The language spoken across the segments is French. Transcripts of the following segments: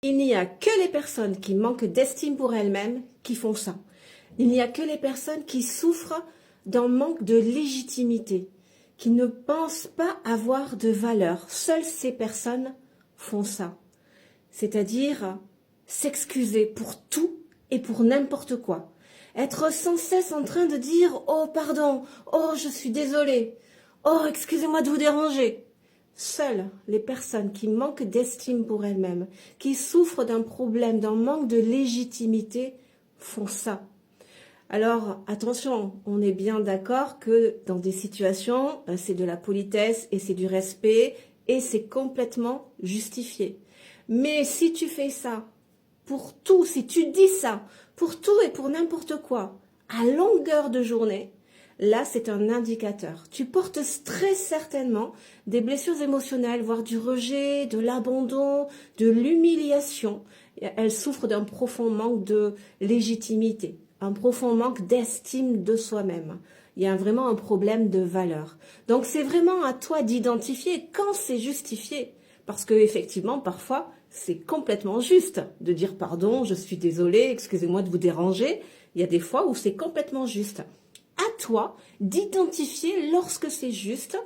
Il n'y a que les personnes qui manquent d'estime pour elles-mêmes qui font ça. Il n'y a que les personnes qui souffrent d'un manque de légitimité, qui ne pensent pas avoir de valeur. Seules ces personnes font ça. C'est-à-dire s'excuser pour tout et pour n'importe quoi. Être sans cesse en train de dire « Oh, pardon, oh, je suis désolée, oh, excusez-moi de vous déranger ». Seules les personnes qui manquent d'estime pour elles-mêmes, qui souffrent d'un problème, d'un manque de légitimité, font ça. Alors, attention, on est bien d'accord que dans des situations, c'est de la politesse et c'est du respect et c'est complètement justifié. Mais si tu fais ça pour tout, si tu dis ça pour tout et pour n'importe quoi, à longueur de journée, là, c'est un indicateur. Tu portes très certainement des blessures émotionnelles, voire du rejet, de l'abandon, de l'humiliation. Elle souffre d'un profond manque de légitimité, un profond manque d'estime de soi-même. Il y a vraiment un problème de valeur. Donc, c'est vraiment à toi d'identifier quand c'est justifié. Parce que effectivement, parfois, c'est complètement juste de dire pardon, je suis désolée, excusez-moi de vous déranger. Il y a des fois où c'est complètement juste. À toi d'identifier lorsque c'est juste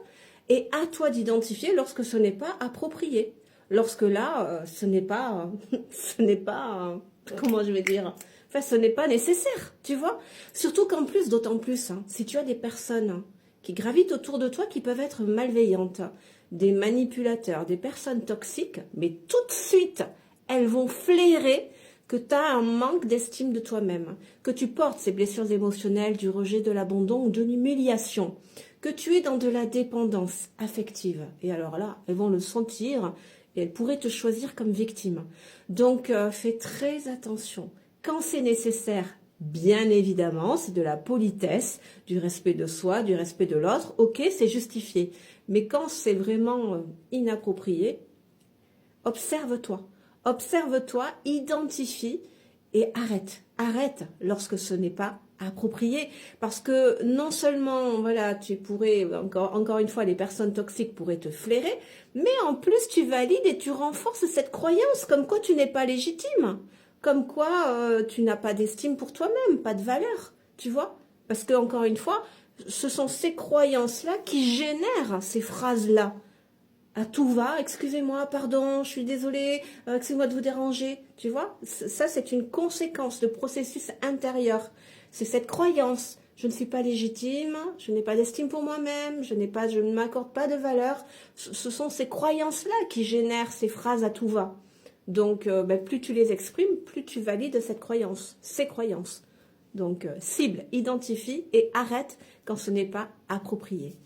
et à toi d'identifier lorsque ce n'est pas approprié. Lorsque là, ce n'est pas, comment je vais dire, enfin, ce n'est pas nécessaire, tu vois. Surtout qu'en plus, d'autant plus, si tu as des personnes qui gravitent autour de toi qui peuvent être malveillantes, des manipulateurs, des personnes toxiques, mais tout de suite, elles vont flairer que tu as un manque d'estime de toi-même, que tu portes ces blessures émotionnelles, du rejet, de l'abandon ou de l'humiliation, que tu es dans de la dépendance affective. Et alors là, elles vont le sentir et elles pourraient te choisir comme victime. Donc, fais très attention. Quand c'est nécessaire, bien évidemment, c'est de la politesse, du respect de soi, du respect de l'autre. Ok, c'est justifié. Mais quand c'est vraiment inapproprié, observe-toi. Observe-toi, identifie et arrête. Arrête lorsque ce n'est pas approprié. Parce que non seulement, voilà, tu pourrais, encore une fois, les personnes toxiques pourraient te flairer, mais en plus tu valides et tu renforces cette croyance comme quoi tu n'es pas légitime. Comme quoi tu n'as pas d'estime pour toi-même, pas de valeur, tu vois. Parce que, encore une fois, ce sont ces croyances-là qui génèrent ces phrases-là. À tout va, excusez-moi, pardon, je suis désolée, excusez-moi de vous déranger. Tu vois, ça c'est une conséquence de processus intérieur. C'est cette croyance. Je ne suis pas légitime, je n'ai pas d'estime pour moi-même, je ne m'accorde pas de valeur. Ce sont ces croyances-là qui génèrent ces phrases à tout va. Donc, plus tu les exprimes, plus tu valides cette croyance, ces croyances. Donc, cible, identifie et arrête quand ce n'est pas approprié.